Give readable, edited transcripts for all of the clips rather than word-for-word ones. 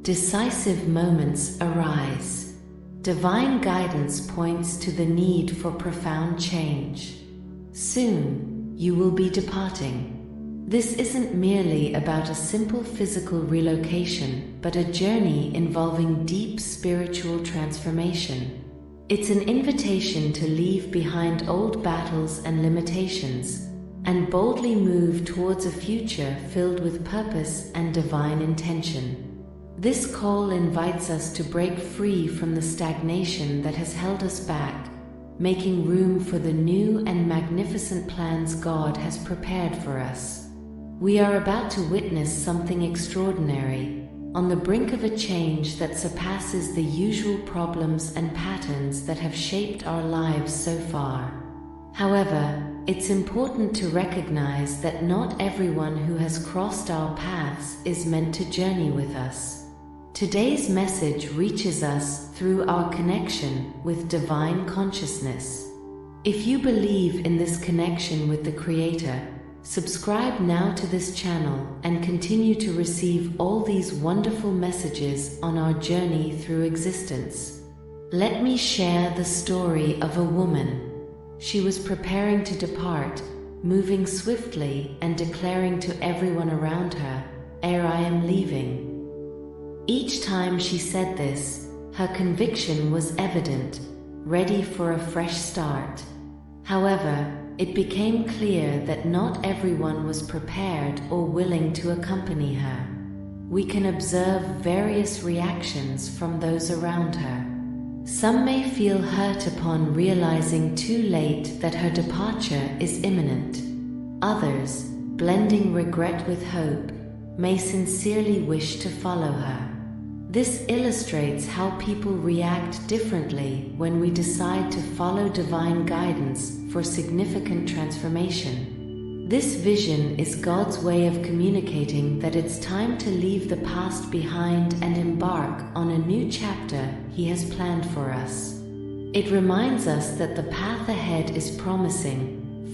decisive moments arise. Divine guidance points to the need for profound change. Soon, you will be departing. This isn't merely about a simple physical relocation, but a journey involving deep spiritual transformation. It's an invitation to leave behind old battles and limitations, and boldly move towards a future filled with purpose and divine intention. This call invites us to break free from the stagnation that has held us back, making room for the new and magnificent plans God has prepared for us. We are about to witness something extraordinary, on the brink of a change that surpasses the usual problems and patterns that have shaped our lives so far. However, it's important to recognize that not everyone who has crossed our paths is meant to journey with us. Today's message reaches us through our connection with divine consciousness. If you believe in this connection with the Creator, subscribe now to this channel and continue to receive all these wonderful messages on our journey through existence. Let me share the story of a woman. She was preparing to depart, moving swiftly and declaring to everyone around her, "Ere I am leaving." Each time she said this, her conviction was evident, ready for a fresh start. However, it became clear that not everyone was prepared or willing to accompany her. We can observe various reactions from those around her. Some may feel hurt upon realizing too late that her departure is imminent. Others, blending regret with hope, may sincerely wish to follow her. This illustrates how people react differently when we decide to follow divine guidance for significant transformation. This vision is God's way of communicating that it's time to leave the past behind and embark on a new chapter He has planned for us. It reminds us that the path ahead is promising,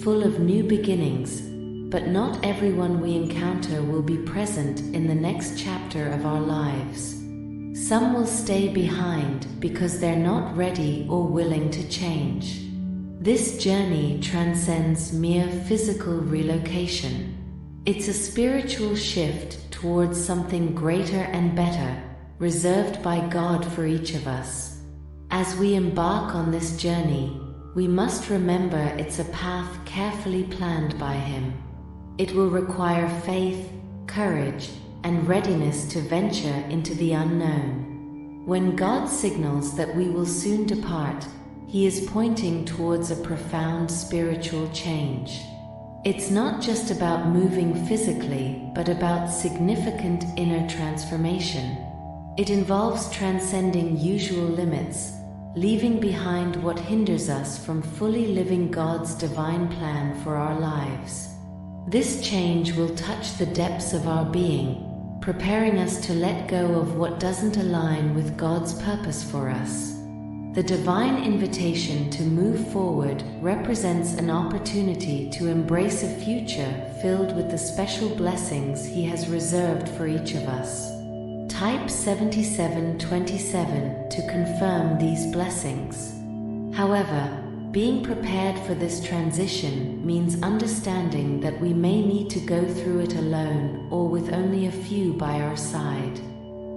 full of new beginnings, but not everyone we encounter will be present in the next chapter of our lives. Some will stay behind because they're not ready or willing to change. This journey transcends mere physical relocation. It's a spiritual shift towards something greater and better, reserved by God for each of us. As we embark on this journey, we must remember it's a path carefully planned by Him. It will require faith, courage, and readiness to venture into the unknown. When God signals that we will soon depart, He is pointing towards a profound spiritual change. It's not just about moving physically, but about significant inner transformation. It involves transcending usual limits, leaving behind what hinders us from fully living God's divine plan for our lives. This change will touch the depths of our being, preparing us to let go of what doesn't align with God's purpose for us. The divine invitation to move forward represents an opportunity to embrace a future filled with the special blessings He has reserved for each of us. Type 7727 to confirm these blessings. However, being prepared for this transition means understanding that we may need to go through it alone or with only a few by our side.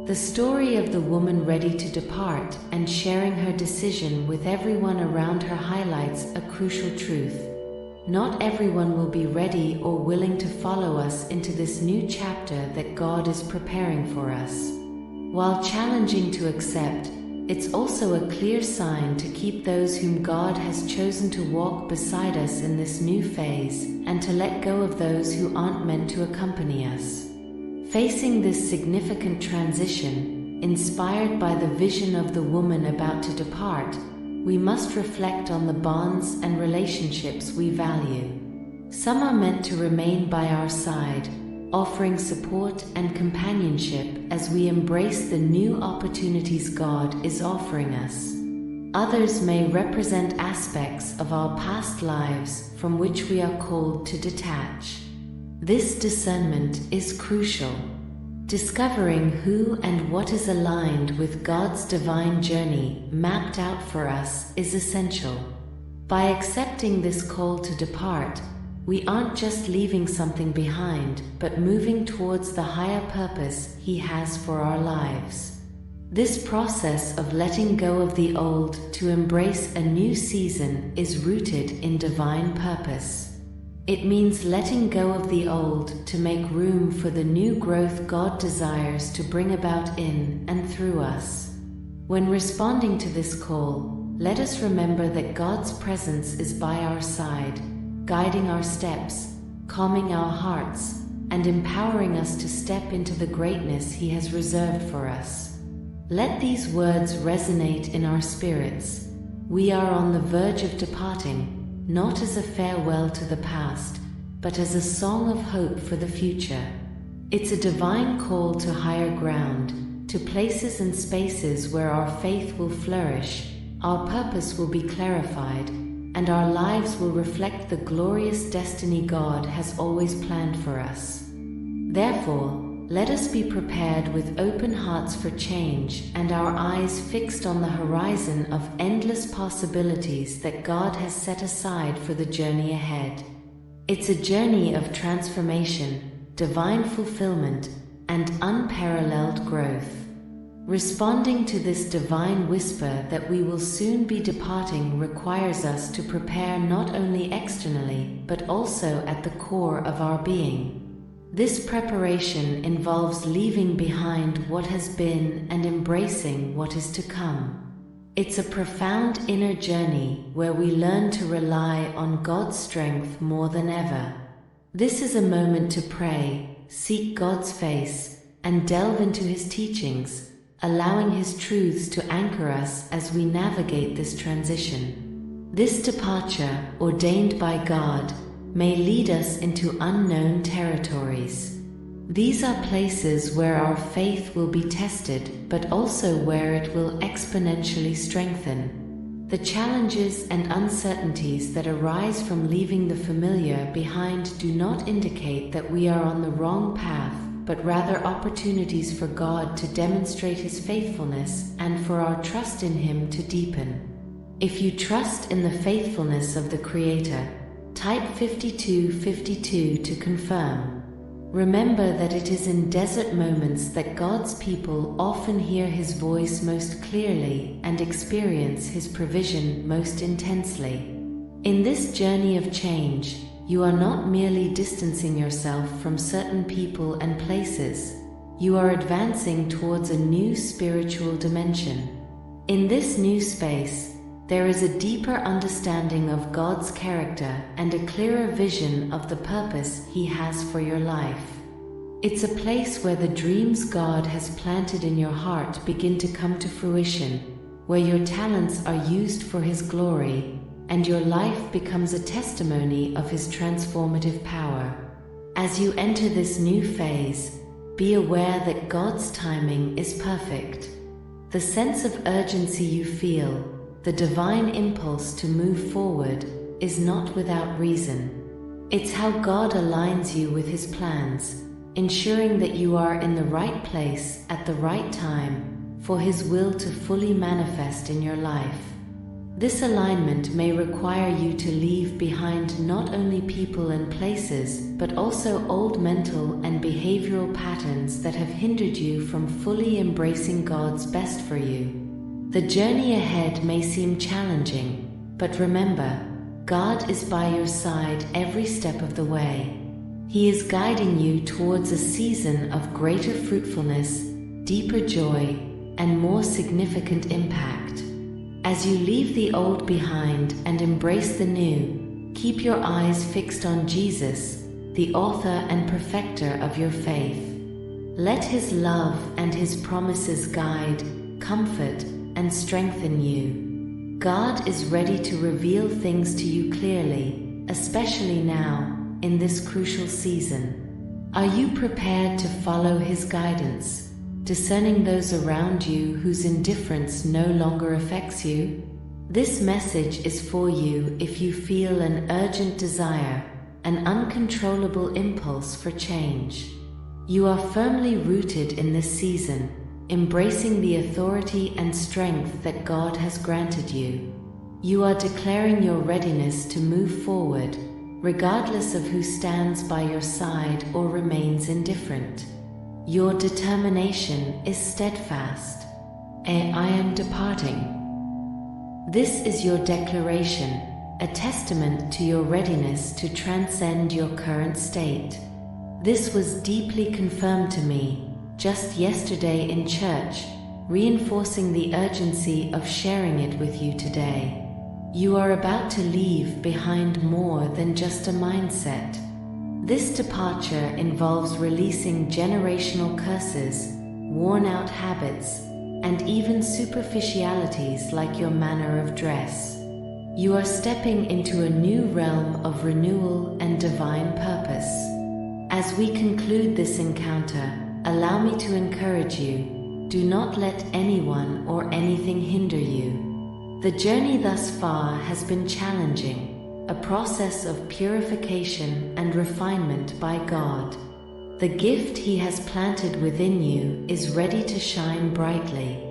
The story of the woman ready to depart and sharing her decision with everyone around her highlights a crucial truth. Not everyone will be ready or willing to follow us into this new chapter that God is preparing for us. While challenging to accept, it's also a clear sign to keep those whom God has chosen to walk beside us in this new phase, and to let go of those who aren't meant to accompany us. Facing this significant transition, inspired by the vision of the woman about to depart, we must reflect on the bonds and relationships we value. Some are meant to remain by our side, offering support and companionship as we embrace the new opportunities God is offering us. Others may represent aspects of our past lives from which we are called to detach. This discernment is crucial. Discovering who and what is aligned with God's divine journey mapped out for us is essential. By accepting this call to depart, we aren't just leaving something behind, but moving towards the higher purpose He has for our lives. This process of letting go of the old to embrace a new season is rooted in divine purpose. It means letting go of the old to make room for the new growth God desires to bring about in and through us. When responding to this call, let us remember that God's presence is by our side, guiding our steps, calming our hearts, and empowering us to step into the greatness He has reserved for us. Let these words resonate in our spirits. We are on the verge of departing, not as a farewell to the past, but as a song of hope for the future. It's a divine call to higher ground, to places and spaces where our faith will flourish, our purpose will be clarified, and our lives will reflect the glorious destiny God has always planned for us. Therefore, let us be prepared with open hearts for change and our eyes fixed on the horizon of endless possibilities that God has set aside for the journey ahead. It's a journey of transformation, divine fulfillment, and unparalleled growth. Responding to this divine whisper that we will soon be departing requires us to prepare not only externally, but also at the core of our being. This preparation involves leaving behind what has been and embracing what is to come. It's a profound inner journey where we learn to rely on God's strength more than ever. This is a moment to pray, seek God's face, and delve into His teachings, allowing His truths to anchor us as we navigate this transition. This departure, ordained by God, may lead us into unknown territories. These are places where our faith will be tested, but also where it will exponentially strengthen. The challenges and uncertainties that arise from leaving the familiar behind do not indicate that we are on the wrong path, but rather opportunities for God to demonstrate His faithfulness and for our trust in Him to deepen. If you trust in the faithfulness of the Creator, type 5252 to confirm. Remember that it is in desert moments that God's people often hear His voice most clearly and experience His provision most intensely. In this journey of change, you are not merely distancing yourself from certain people and places. You are advancing towards a new spiritual dimension. In this new space, there is a deeper understanding of God's character and a clearer vision of the purpose He has for your life. It's a place where the dreams God has planted in your heart begin to come to fruition, where your talents are used for His glory, and your life becomes a testimony of His transformative power. As you enter this new phase, be aware that God's timing is perfect. The sense of urgency you feel, the divine impulse to move forward, is not without reason. It's how God aligns you with His plans, ensuring that you are in the right place at the right time for His will to fully manifest in your life. This alignment may require you to leave behind not only people and places, but also old mental and behavioral patterns that have hindered you from fully embracing God's best for you. The journey ahead may seem challenging, but remember, God is by your side every step of the way. He is guiding you towards a season of greater fruitfulness, deeper joy, and more significant impact. As you leave the old behind and embrace the new, keep your eyes fixed on Jesus, the author and perfecter of your faith. Let His love and His promises guide, comfort, and strengthen you. God is ready to reveal things to you clearly, especially now, in this crucial season. Are you prepared to follow His guidance, discerning those around you whose indifference no longer affects you? This message is for you if you feel an urgent desire, an uncontrollable impulse for change. You are firmly rooted in this season, embracing the authority and strength that God has granted you. You are declaring your readiness to move forward, regardless of who stands by your side or remains indifferent. Your determination is steadfast. I am departing. This is your declaration, a testament to your readiness to transcend your current state. This was deeply confirmed to me just yesterday in church, reinforcing the urgency of sharing it with you today. You are about to leave behind more than just a mindset. This departure involves releasing generational curses, worn-out habits, and even superficialities like your manner of dress. You are stepping into a new realm of renewal and divine purpose. As we conclude this encounter, allow me to encourage you, do not let anyone or anything hinder you. The journey thus far has been challenging, a process of purification and refinement by God. The gift He has planted within you is ready to shine brightly.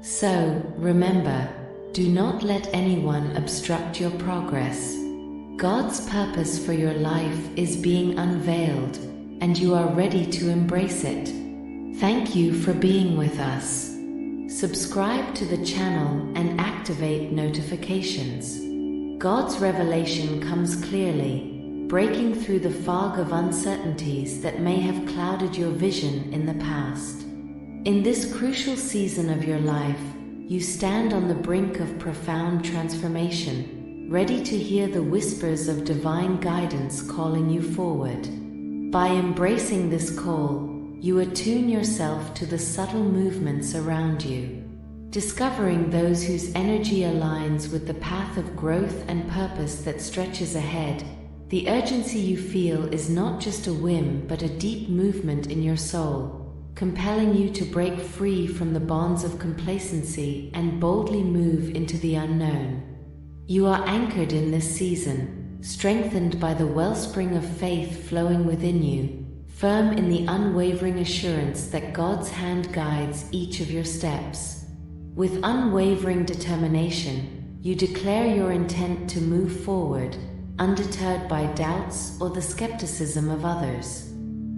So, remember, do not let anyone obstruct your progress. God's purpose for your life is being unveiled, and you are ready to embrace it. Thank you for being with us. Subscribe to the channel and activate notifications. God's revelation comes clearly, breaking through the fog of uncertainties that may have clouded your vision in the past. In this crucial season of your life, you stand on the brink of profound transformation, ready to hear the whispers of divine guidance calling you forward. By embracing this call, you attune yourself to the subtle movements around you, discovering those whose energy aligns with the path of growth and purpose that stretches ahead. The urgency you feel is not just a whim but a deep movement in your soul, compelling you to break free from the bonds of complacency and boldly move into the unknown. You are anchored in this season, strengthened by the wellspring of faith flowing within you, firm in the unwavering assurance that God's hand guides each of your steps. With unwavering determination, you declare your intent to move forward, undeterred by doubts or the skepticism of others.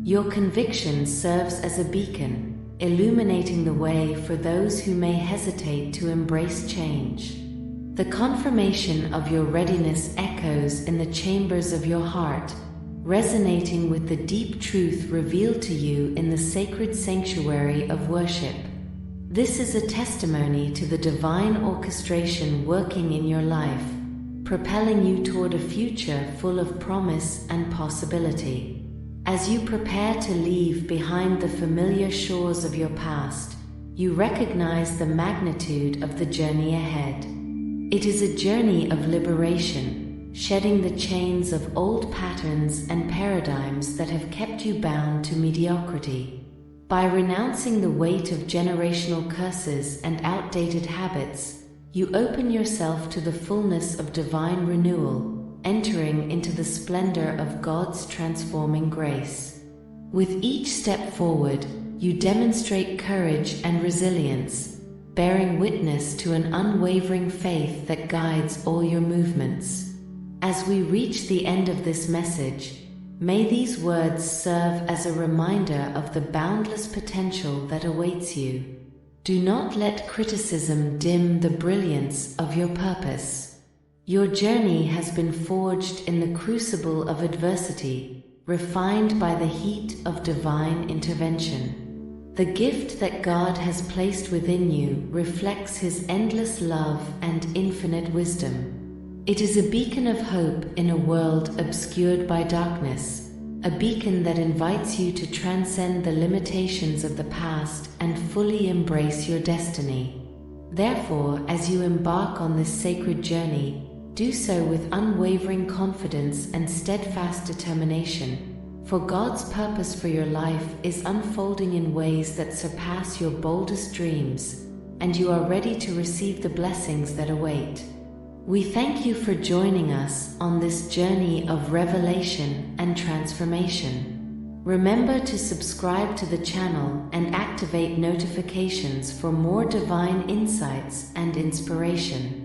Your conviction serves as a beacon, illuminating the way for those who may hesitate to embrace change. The confirmation of your readiness echoes in the chambers of your heart, resonating with the deep truth revealed to you in the sacred sanctuary of worship. This is a testimony to the divine orchestration working in your life, propelling you toward a future full of promise and possibility. As you prepare to leave behind the familiar shores of your past, you recognize the magnitude of the journey ahead. It is a journey of liberation, shedding the chains of old patterns and paradigms that have kept you bound to mediocrity. By renouncing the weight of generational curses and outdated habits, you open yourself to the fullness of divine renewal, entering into the splendor of God's transforming grace. With each step forward, you demonstrate courage and resilience, bearing witness to an unwavering faith that guides all your movements. As we reach the end of this message, may these words serve as a reminder of the boundless potential that awaits you. Do not let criticism dim the brilliance of your purpose. Your journey has been forged in the crucible of adversity, refined by the heat of divine intervention. The gift that God has placed within you reflects His endless love and infinite wisdom. It is a beacon of hope in a world obscured by darkness, a beacon that invites you to transcend the limitations of the past and fully embrace your destiny. Therefore, as you embark on this sacred journey, do so with unwavering confidence and steadfast determination, for God's purpose for your life is unfolding in ways that surpass your boldest dreams, and you are ready to receive the blessings that await. We thank you for joining us on this journey of revelation and transformation. Remember to subscribe to the channel and activate notifications for more divine insights and inspiration.